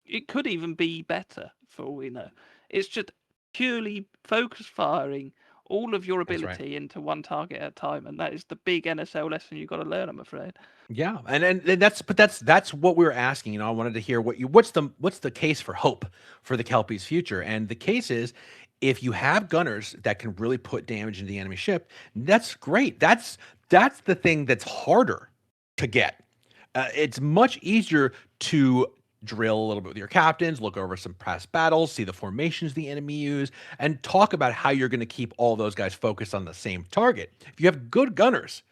it could even be better for all we know. It's just purely focus firing all of your ability into one target at a time, and that is the big NSL lesson you've got to learn, I'm afraid. Yeah, and that's what we were asking. You know, I wanted to hear what's the case for hope for the Kelpies' future, and the case is if you have gunners that can really put damage into the enemy ship, that's great. That's the thing that's harder to get. It's much easier to drill a little bit with your captains, look over some past battles, see the formations the enemy use, and talk about how you're going to keep all those guys focused on the same target. If you have good gunners,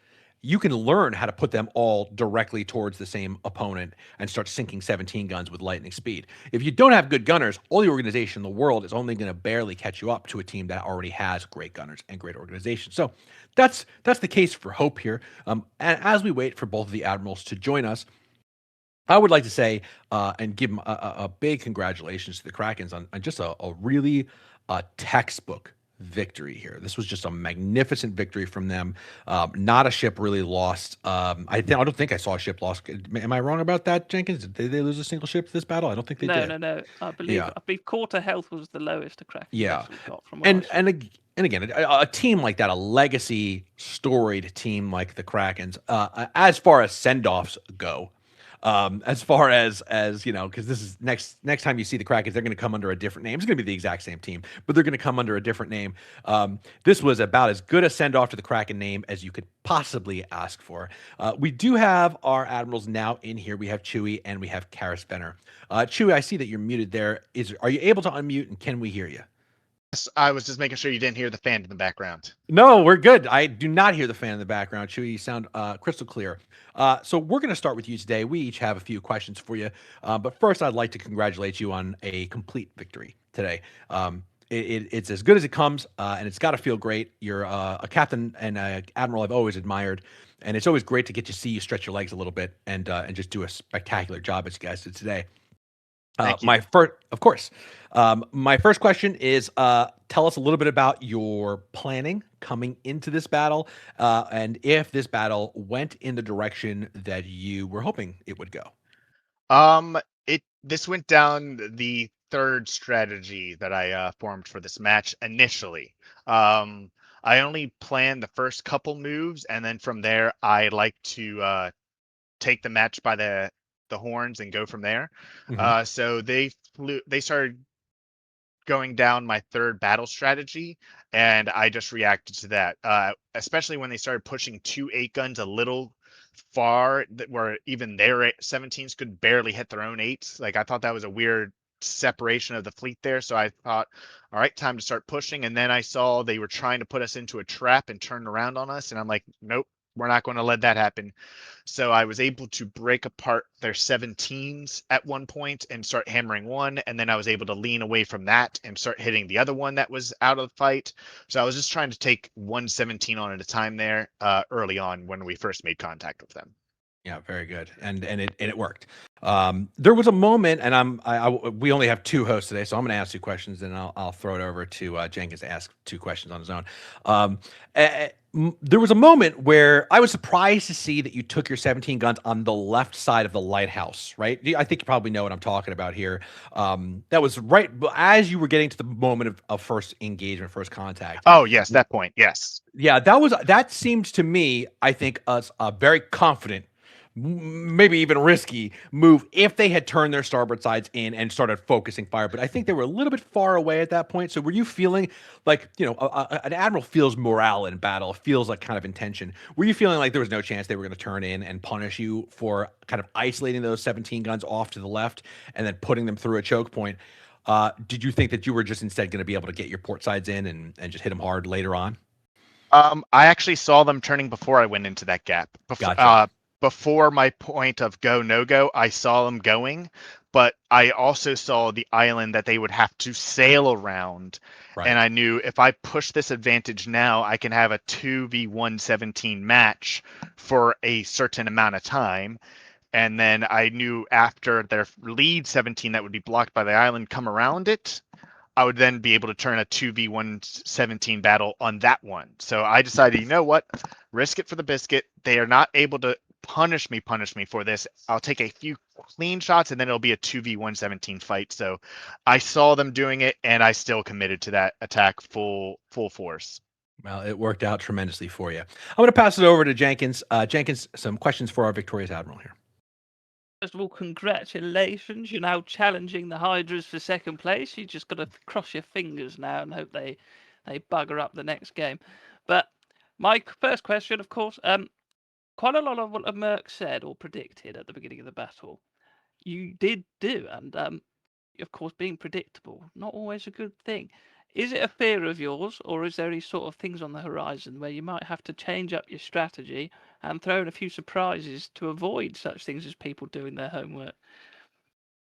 you can learn how to put them all directly towards the same opponent and start sinking 17 guns with lightning speed. If you don't have good gunners, all the organization in the world is only going to barely catch you up to a team that already has great gunners and great organization. So that's the case for hope here. And as we wait for both of the admirals to join us, I would like to say and give them a big congratulations to the Krakens on just a really textbook victory here. This was just a magnificent victory from them. Not a ship really lost. I don't think I saw a ship lost. Am I wrong about that, Jenkins? Did they lose a single ship this battle? I don't think they did. No. I believe quarter health was the lowest the Kraken got from and again, a team like that, a legacy storied team like the Krakens, as far as send-offs go, as far as you know, because this is next time you see the Krakens, they're going to come under a different name. It's going to be the exact same team, but they're going to come under a different name. This was about as good a send off to the Kraken name as you could possibly ask for. We do have our admirals now in here. We have Chewy and we have Karis Benner. Chewy, I see that you're muted there. Are you able to unmute and can we hear you? I was just making sure you didn't hear the fan in the background. No, we're good. I do not hear the fan in the background. Chewy, you sound crystal clear. So we're going to start with you today. We each have a few questions for you. But first, I'd like to congratulate you on a complete victory today. It's as good as it comes, and it's got to feel great. You're a captain and an admiral I've always admired, and it's always great to get to see you stretch your legs a little bit and just do a spectacular job as you guys did today. My first question is, tell us a little bit about your planning coming into this battle, and if this battle went in the direction that you were hoping it would go. This went down the third strategy that I formed for this match initially. I only planned the first couple moves, and then from there, I like to take the match by the horns and go from there. Mm-hmm. So they started going down my third battle strategy, and I just reacted to that, especially when they started pushing 2 8 guns a little far, where even their 17s could barely hit their own 8s. Like, I thought that was a weird separation of the fleet there. So I thought, all right, time to start pushing. And then I saw they were trying to put us into a trap and turn around on us, and I'm like, nope, we're not going to let that happen. So I was able to break apart their 17s at one point and start hammering one. And then I was able to lean away from that and start hitting the other one that was out of the fight. So I was just trying to take 117 on at a time there early on when we first made contact with them. Yeah, very good, and it worked. There was a moment, and we only have 2 hosts today, so I'm going to ask 2 questions, and I'll throw it over to Jenkins to ask 2 questions on his own. There was a moment where I was surprised to see that you took your 17 guns on the left side of the lighthouse, right? I think you probably know what I'm talking about here. That was right as you were getting to the moment of first engagement, first contact. Oh, yes, that point, yes. Yeah, that seemed to me, I think, us very confident maybe even risky move if they had turned their starboard sides in and started focusing fire. But I think they were a little bit far away at that point. So were you feeling like, an admiral feels morale in battle, feels like kind of intention. Were you feeling like there was no chance they were going to turn in and punish you for kind of isolating those 17 guns off to the left and then putting them through a choke point? Did you think that you were just instead going to be able to get your port sides in and just hit them hard later on? I actually saw them turning before I went into that gap. Gotcha. Before my point of go, no go, I saw them going, but I also saw the island that they would have to sail around. Right. And I knew if I push this advantage now, I can have a 2v117 match for a certain amount of time. And then I knew after their lead 17 that would be blocked by the island come around it, I would then be able to turn a 2v117 battle on that one. So I decided, you know what? Risk it for the biscuit. They are not able to punish me for this. I'll take a few clean shots and then it'll be a 2v117 fight. So I saw them doing it and I still committed to that attack full force. Well, it worked out tremendously for you. I'm going to pass it over to Jenkins. Jenkins, some questions for our victorious admiral here. First of all, congratulations. You're now challenging the Hydras for second place. You just got to cross your fingers now and hope they bugger up the next game. But my first question, of course, quite a lot of what Merck said or predicted at the beginning of the battle, you did do. And, of course, being predictable, not always a good thing. Is it a fear of yours, or is there any sort of things on the horizon where you might have to change up your strategy and throw in a few surprises to avoid such things as people doing their homework?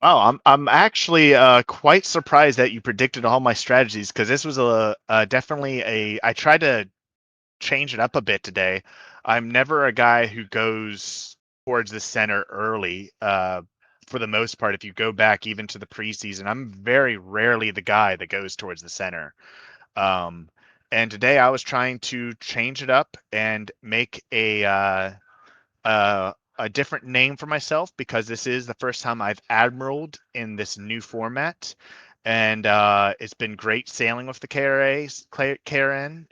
Oh, I'm actually quite surprised that you predicted all my strategies because this was definitely I tried to change it up a bit today. I'm never a guy who goes towards the center early. For the most part, if you go back even to the preseason, I'm very rarely the guy that goes towards the center. And today I was trying to change it up and make a different name for myself because this is the first time I've admiraled in this new format. And it's been great sailing with the KRN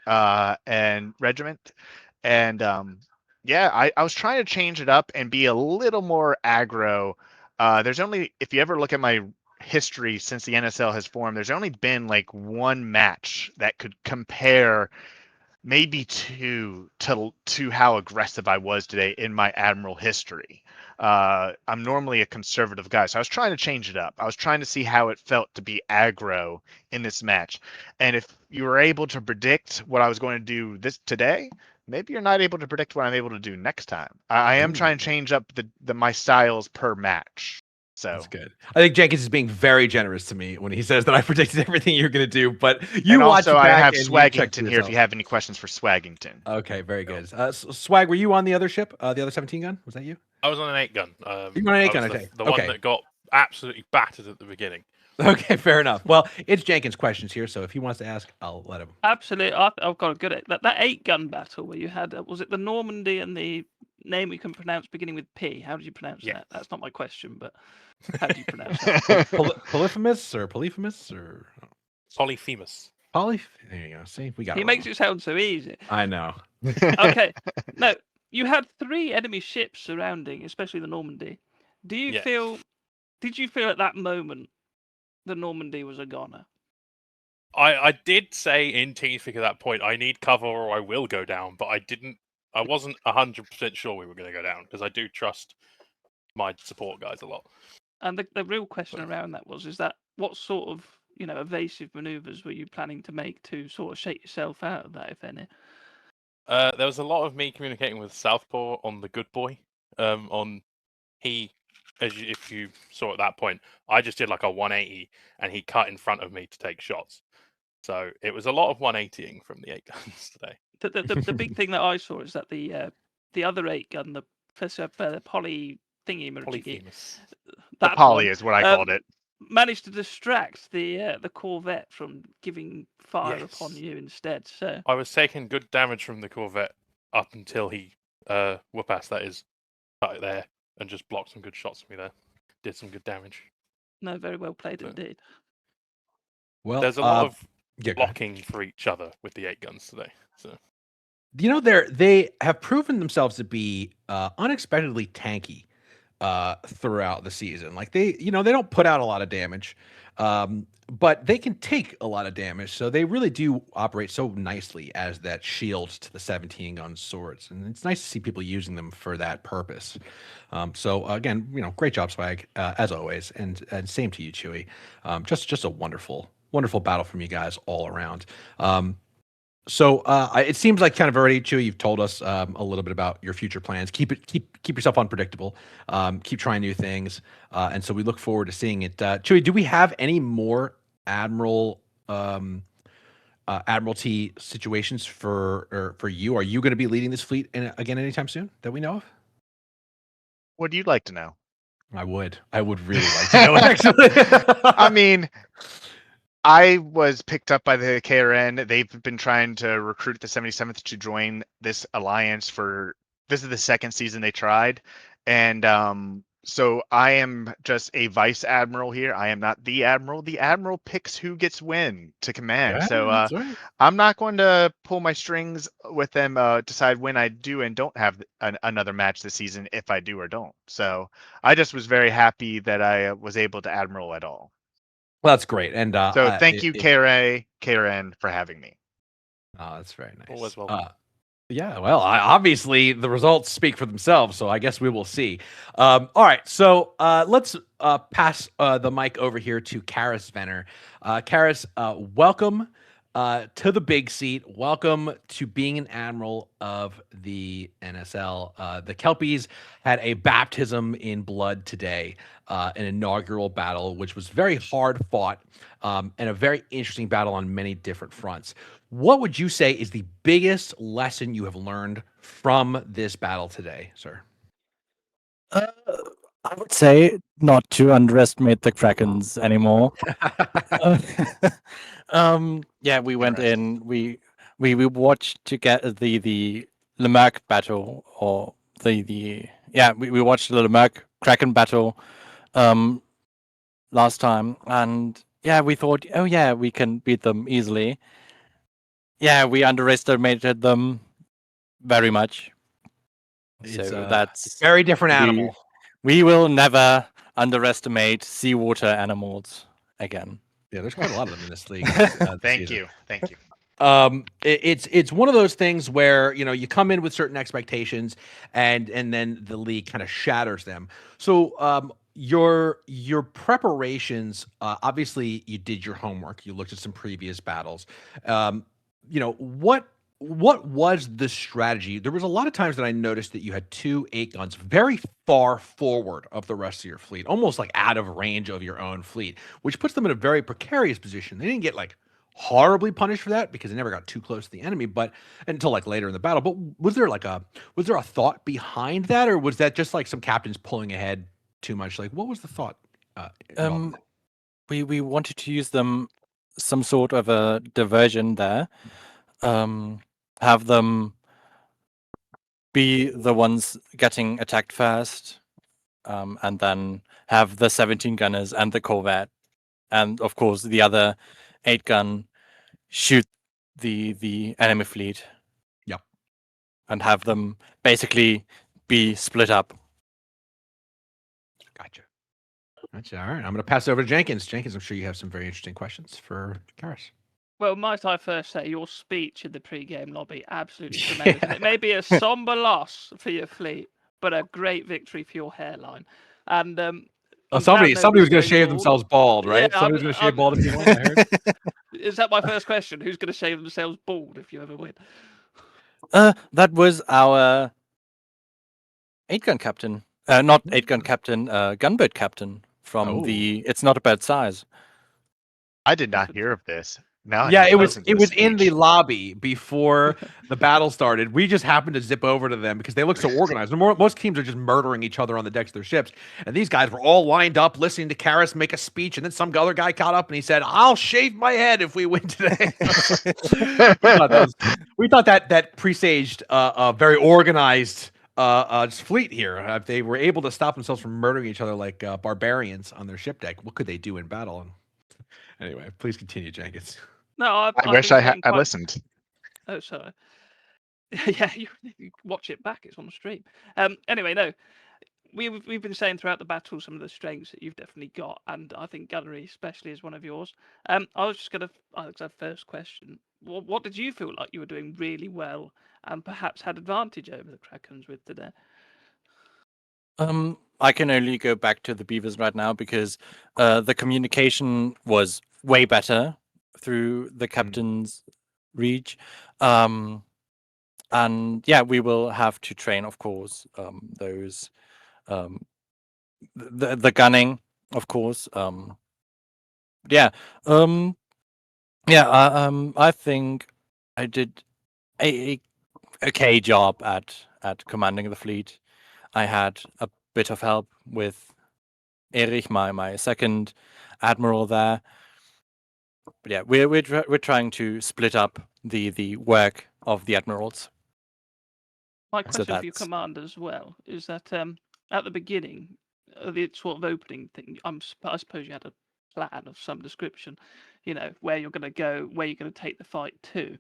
and regiment. And I was trying to change it up and be a little more aggro. There's only, if you ever look at my history since the NSL has formed, there's only been like one match that could compare maybe two to how aggressive I was today in my admiral history. I'm normally a conservative guy, so I was trying to change it up. I was trying to see how it felt to be aggro in this match. And if you were able to predict what I was going to do this today, maybe you're not able to predict what I'm able to do next time. I am trying to change up my styles per match. So that's good. I think Jenkins is being very generous to me when he says that I predicted everything you're going to do. But you and watch also, it back I have and you check Swaggington here if you have any questions for Swaggington. Okay, very good. Swag, were you on the other ship, the other 17 gun? Was that you? I was on an 8 gun. You were on an 8 gun, okay. The one that got absolutely battered at the beginning. Okay, fair enough. Well, it's Jenkins' questions here, so if he wants to ask, I'll let him. Absolutely. I've got a good that 8-gun battle where you had, was it the Normandy and the name we couldn't pronounce beginning with P? How did you pronounce that? That's not my question, but how do you pronounce that? Polyphemus or Polyphemus or Polyphemus. There you go. See, we got it. He makes it sound so easy. I know. Okay. No, you had 3 enemy ships surrounding, especially the Normandy. Did you feel at that moment the Normandy was a goner? I did say in TeamSpeak at that point, I need cover or I will go down, but I wasn't 100% sure we were going to go down because I do trust my support guys a lot. And the real question around that is that what sort of evasive maneuvers were you planning to make to sort of shake yourself out of that, if any? There was a lot of me communicating with Southpaw on the good boy. If you saw at that point, I just did like a 180 and he cut in front of me to take shots. So it was a lot of 180ing from the 8 guns today. The big thing that I saw is that the other 8 gun, the poly thingy, Polyphemus. The poly is what I called it. Managed to distract the Corvette from giving fire upon you instead. So I was taking good damage from the Corvette up until he Whoopass, that is, cut it there and just blocked some good shots for me there. Did some good damage. No, very well played indeed. Well, there's a lot of blocking for each other with the 8 guns today. So they have proven themselves to be unexpectedly tanky throughout the season. Like they don't put out a lot of damage, but they can take a lot of damage. So they really do operate so nicely as that shield to the 17 gun swords, and it's nice to see people using them for that purpose. So again, great job, Swag, as always, and same to you, Chewy. Just a wonderful battle from you guys all around. So it seems like kind of already, Chewy, you've told us a little bit about your future plans. Keep yourself unpredictable. Keep trying new things, and so we look forward to seeing it. Chewy, do we have any more Admiralty situations for you? Are you going to be leading this fleet again anytime soon that we know of? What do you like to know? I would really like to know, actually. I mean, I was picked up by the KRN. They've been trying to recruit the 77th to join this alliance this is the second season they tried. And so I am just a vice admiral here. I am not the admiral. The admiral picks who gets when to command. Yeah, so that's right. I'm not going to pull my strings with them, decide when I do and don't have another match this season, if I do or don't. So I just was very happy that I was able to admiral at all. Well, that's great. And so thank you, KRN, for having me. Oh, that's very nice. Always welcome. Yeah, well, obviously the results speak for themselves, so I guess we will see. All right, so let's pass the mic over here to Karis Venner. Karis, welcome to the big seat. Welcome to being an admiral of the NSL. The Kelpies had a baptism in blood today, an inaugural battle, which was very hard fought and a very interesting battle on many different fronts. What would you say is the biggest lesson you have learned from this battle today, sir? I would say not to underestimate the Krakens anymore. Yeah, we went in. We watched to get the Lemerc battle, or we watched the Lemerc Kraken battle last time, and yeah, we thought, oh yeah, we can beat them easily. Yeah, we underestimated them very much. So that's very different animal. We will never underestimate seawater animals again. Yeah, there's quite a lot of them in this league. Thank you. It's one of those things where you come in with certain expectations, and then the league kind of shatters them. So your preparations, obviously you did your homework. You looked at some previous battles. What was the strategy? There was a lot of times that I noticed that you had 2 8 guns very far forward of the rest of your fleet, almost like out of range of your own fleet, which puts them in a very precarious position. They didn't get like horribly punished for that because they never got too close to the enemy, but until like later in the battle. But was there a thought behind that, or was that just like some captains pulling ahead too much? Like, what was the thought? We wanted to use them some sort of a diversion there. Have them be the ones getting attacked first, and then have the 17 gunners and the corvette, and of course the other 8 gun shoot the enemy fleet. Yep. And have them basically be split up. Gotcha. All right. I'm going to pass it over to Jenkins. Jenkins, I'm sure you have some very interesting questions for Karis. Well, might I first say your speech in the pre-game lobby, absolutely tremendous. Yeah. It may be a somber loss for your fleet, but a great victory for your hairline. And somebody was going to shave themselves bald, right? Yeah, somebody's going to shave bald if you win. I heard. Is that my first question? Who's going to shave themselves bald if you ever win? That was our 8-gun captain. Not 8-gun captain, gunboat captain from the It's Not About Size. I did not hear of this. Yeah, it was in the lobby before the battle started. We just happened to zip over to them because they look so organized. Most teams are just murdering each other on the decks of their ships, and these guys were all lined up listening to Karis make a speech, and then some other guy caught up and he said, "I'll shave my head if we win today." we thought that presaged a very organized fleet here. If they were able to stop themselves from murdering each other like barbarians on their ship deck, what could they do in battle? Anyway, please continue, Jenkins. No, I wish I listened. Oh, sorry. Yeah, you watch it back. It's on the stream. Anyway, no, we've been saying throughout the battle some of the strengths that you've definitely got, and I think gunnery especially is one of yours. I was just gonna ask that first question. What did you feel like you were doing really well, and perhaps had advantage over the Krakrns with today? I can only go back to the Beavers right now because the communication was way better through the captain's reach. And yeah, we will have to train, of course, those the gunning, of course. Yeah, I think I did a okay job at commanding the fleet. I had a bit of help with Erich, my second admiral there. But yeah, we're trying to split up the work of the admirals. My So question for your that's commander as well is that at the beginning, the sort of opening thing, I suppose you had a plan of some description, where you're going to go, where you're going to take the fight to.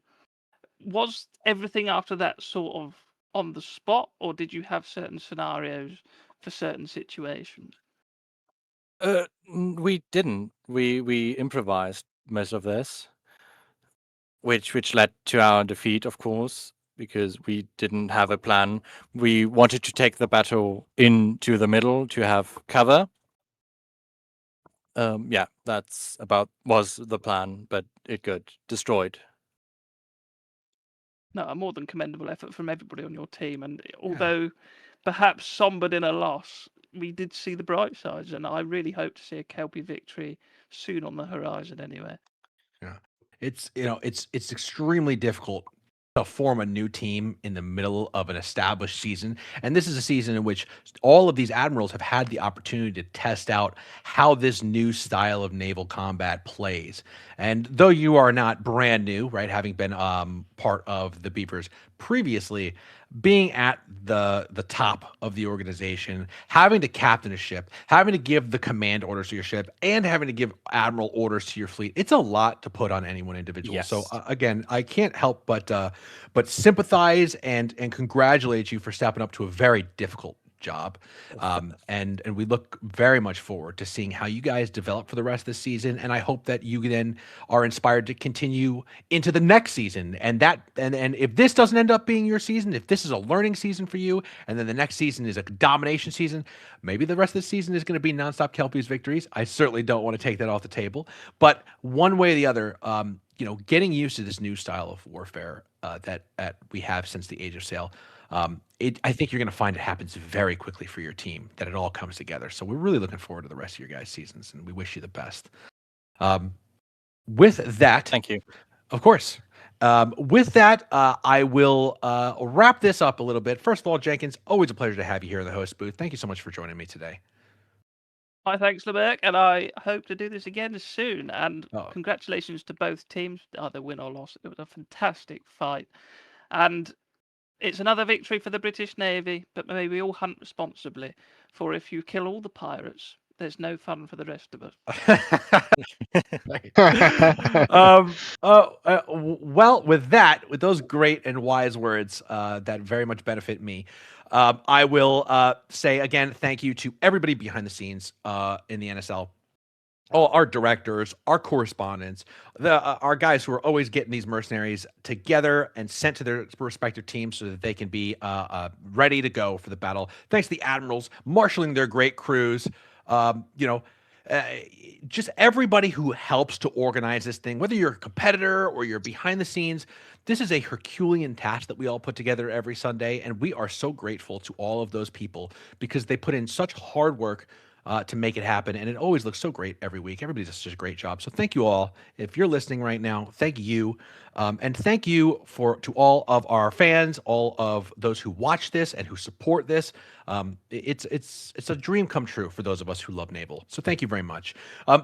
Was everything after that sort of on the spot, or did you have certain scenarios for certain situations? we didn't. We improvised most of this, which led to our defeat, of course, because we didn't have a plan. We wanted to take the battle into the middle to have cover. Yeah, was the plan, but it got destroyed. No, a more than commendable effort from everybody on your team. And although perhaps sombered in a loss, we did see the bright sides, and I really hope to see a Kelpie victory soon on the horizon. Anyway, Yeah. It's extremely difficult to form a new team in the middle of an established season. And this is a season in which all of these admirals have had the opportunity to test out how this new style of naval combat plays. And though you are not brand new, right, having been part of the Beavers previously, being at the top of the organization, having to captain a ship, having to give the command orders to your ship, and having to give admiral orders to your fleet, it's a lot to put on any one individual. Yes. So again, I can't help but sympathize and congratulate you for stepping up to a very difficult job. And we look very much forward to seeing how you guys develop for the rest of the season. And I hope that you then are inspired to continue into the next season. And if this doesn't end up being your season, if this is a learning season for you, and then the next season is a domination season, maybe the rest of the season is going to be nonstop Kelpies victories. I certainly don't want to take that off the table. But one way or the other, getting used to this new style of warfare that we have since the Age of Sail, I think you're going to find it happens very quickly for your team, that it all comes together. So we're really looking forward to the rest of your guys' seasons, and we wish you the best. With that, Thank you. Of course. With that, I will wrap this up a little bit. First of all, Jenkins, always a pleasure to have you here in the host booth. Thank you so much for joining me today. hi, thanks, Lemerck, and I hope to do this again soon. And congratulations to both teams, either win or loss. It was a fantastic fight, and it's another victory for the British Navy, but may we all hunt responsibly, for if you kill all the pirates, there's no fun for the rest of us. Well, with those great and wise words that very much benefit me, I will say again, thank you to everybody behind the scenes in the NSL. All our directors, our correspondents, our guys who are always getting these mercenaries together and sent to their respective teams so that they can be ready to go for the battle. Thanks to the admirals marshaling their great crews. Just everybody who helps to organize this thing, whether you're a competitor or you're behind the scenes, this is a Herculean task that we all put together every Sunday. And we are so grateful to all of those people because they put in such hard work to make it happen. And it always looks so great every week. Everybody does such a great job. So thank you all. If you're listening right now, thank you. And thank you to all of our fans, all of those who watch this and who support this. It's a dream come true for those of us who love naval. So thank you very much.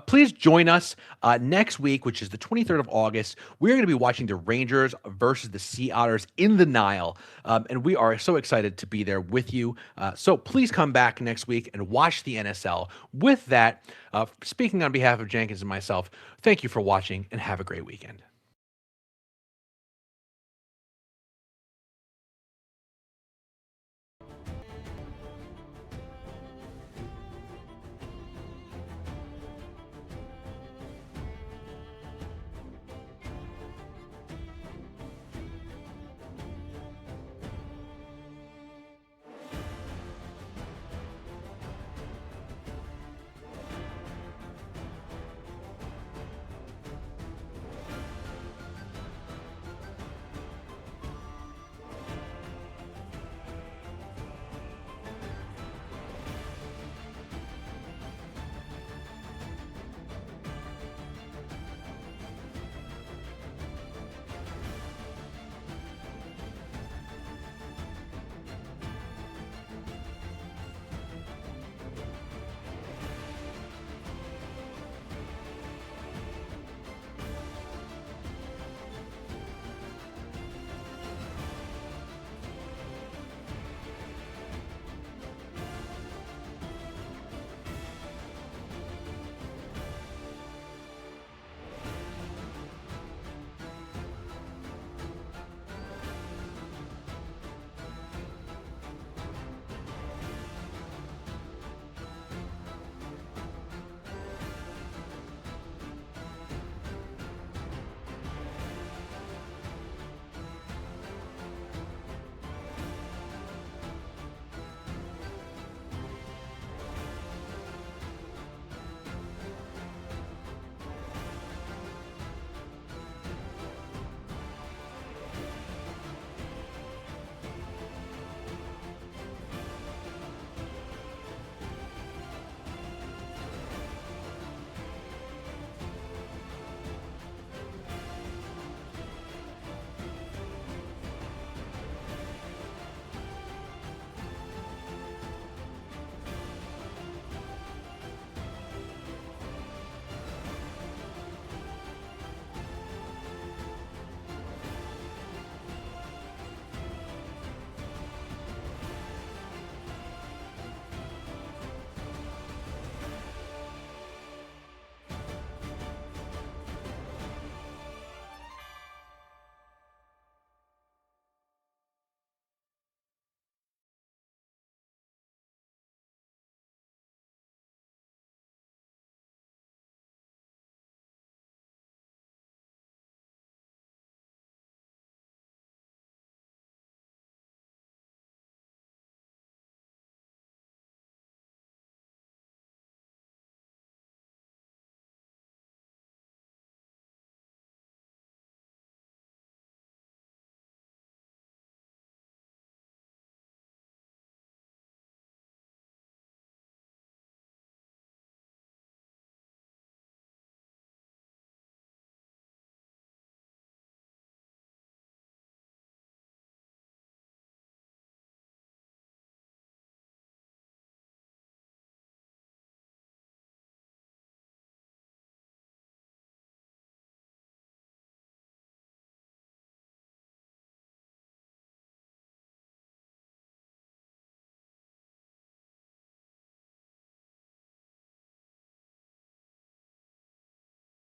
Please join us next week, which is the 23rd of August. We're going to be watching the Rangers versus the Sea Otters in the Nile. And we are so excited to be there with you. So please come back next week and watch the NSL. With that, speaking on behalf of Jenkins and myself, thank you for watching and have a great weekend.